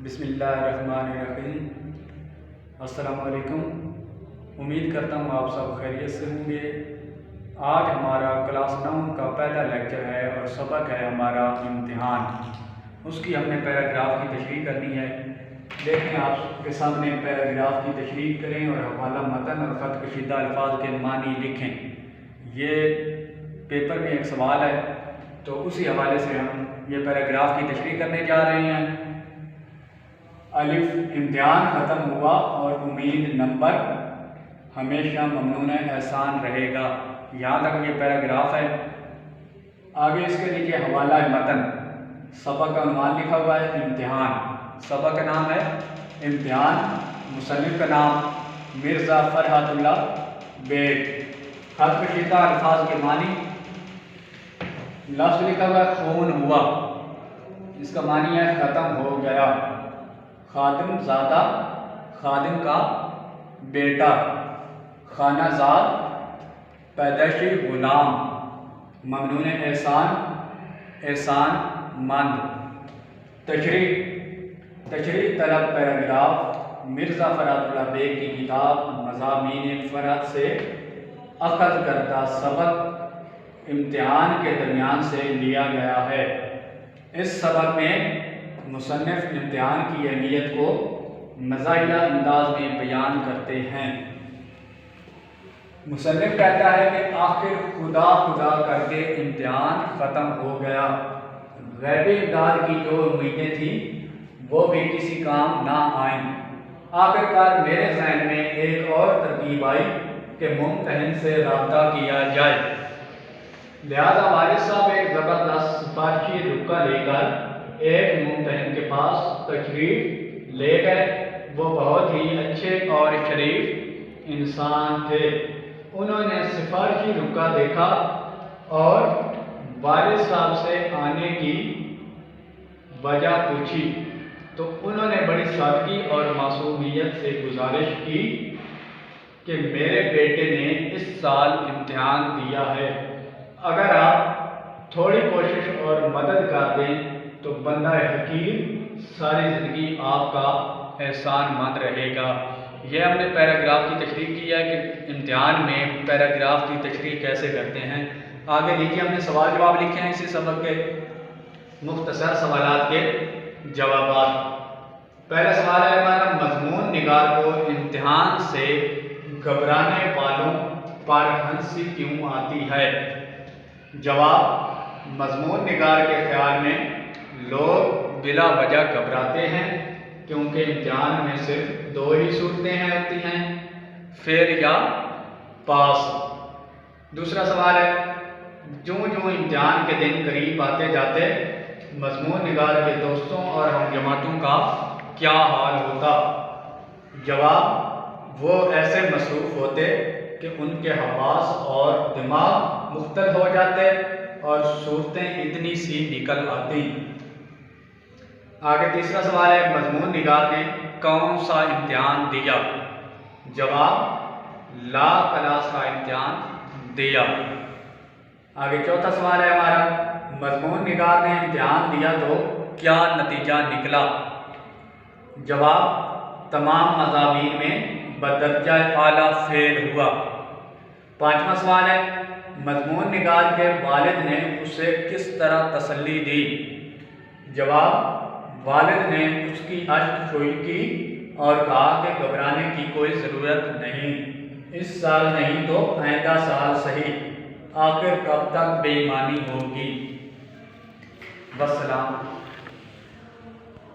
بسم اللہ الرحمن الرحیم۔ السلام علیکم۔ امید کرتا ہوں آپ سب خیریت سے ہوں گے۔ آج ہمارا کلاس 9 کا پہلا لیکچر ہے اور سبق ہے ہمارا امتحان۔ اس کی ہم نے پیراگراف کی تشریح کرنی ہے۔ دیکھیں آپ کے سامنے پیراگراف کی تشریح کریں اور حوالہ متن اور خط کشیدہ الفاظ کے معنی لکھیں۔ یہ پیپر میں ایک سوال ہے تو اسی حوالے سے ہم یہ پیراگراف کی تشریح کرنے جا رہے ہیں۔ الف، امتحان ختم ہوا اور امید نمبر ہمیشہ ممنون احسان رہے گا۔ یہاں تک یہ پیراگراف ہے۔ آگے اس کے نیچے حوالہ متن، سبق کا عنوان لکھا ہوا ہے امتحان۔ سبق کا نام ہے امتحان، مصنف کا نام مرزا فرحت اللہ بیگ۔ خط کشیدہ الفاظ کے معنی، لفظ لکھا ہوا ہے خون ہوا، اس کا معنی ہے ختم ہو گیا۔ خادم زادہ، خادم کا بیٹا۔ خانہ زاد، پیدائشی غلام۔ ممنون احسان، احسان مند۔ تشریح طلب پیراگراف مرزا فرحت اللہ بیگ کی کتاب مضامین فرحت سے اخذ کردہ سبق امتحان کے درمیان سے لیا گیا ہے۔ اس سبق میں مصنف امتحان کی اہمیت کو مزاحیہ انداز میں بیان کرتے ہیں۔ مصنف کہتا ہے کہ آخر خدا خدا کر کے امتحان ختم ہو گیا۔ غیبی امداد کی جو امیدیں تھیں وہ بھی کسی کام نہ آئیں۔ آخرکار میرے ذہن میں ایک اور ترکیب آئی کہ ممتحن سے رابطہ کیا جائے۔ لہذا والد صاحب ایک زبردست سفارشی رکا لے کر ایک ممتحن کے پاس تشریف لے گئے۔ وہ بہت ہی اچھے اور شریف انسان تھے۔ انہوں نے سفارشی رکا دیکھا اور والد صاحب سے آنے کی وجہ پوچھی تو انہوں نے بڑی سادگی اور معصومیت سے گزارش کی کہ میرے بیٹے نے اس سال امتحان دیا ہے، اگر آپ تھوڑی کوشش اور مدد کر دیں تو بندہ حکیم ساری زندگی آپ کا احسان مند رہے گا۔ یہ ہم نے پیراگراف کی تشریح کی ہے کہ امتحان میں پیراگراف کی تشریح کیسے کرتے ہیں۔ آگے نیچے ہم نے سوال جواب لکھے ہیں اسی سبق کے، مختصر سوالات کے جوابات۔ پہلا سوال ہے ہمارا، مضمون نگار کو امتحان سے گھبرانے والوں پر ہنسی کیوں آتی ہے؟ جواب، مضمون نگار کے خیال میں لوگ بلا وجہ گھبراتے ہیں کیونکہ امتحان میں صرف 2 ہی صورتیں ہوتی ہیں، فیل یا پاس۔ دوسرا سوال ہے، جوں امتحان کے دن قریب آتے جاتے مضمون نگار کے دوستوں اور ہم جماعتوں کا کیا حال ہوتا؟ جواب، وہ ایسے مصروف ہوتے کہ ان کے حواس اور دماغ مختل ہو جاتے اور صورتیں اتنی سی نکل آتی۔ آگے تیسرا سوال ہے، مضمون نگار نے کون سا امتحان دیا؟ جواب، لا کلاس کا امتحان دیا۔ آگے چوتھا سوال ہے ہمارا، مضمون نگار نے امتحان دیا تو کیا نتیجہ نکلا؟ جواب، تمام مضامین میں بدرجہ اعلیٰ فیل ہوا۔ پانچواں سوال ہے، مضمون نگار کے والد نے اسے کس طرح تسلی دی؟ جواب، والد نے اس کی اشک جوئی کی اور کہا کہ گھبرانے کی کوئی ضرورت نہیں، اس سال نہیں تو آئندہ سال صحیح، آخر کب تک بے ایمانی ہوگی؟ والسلام۔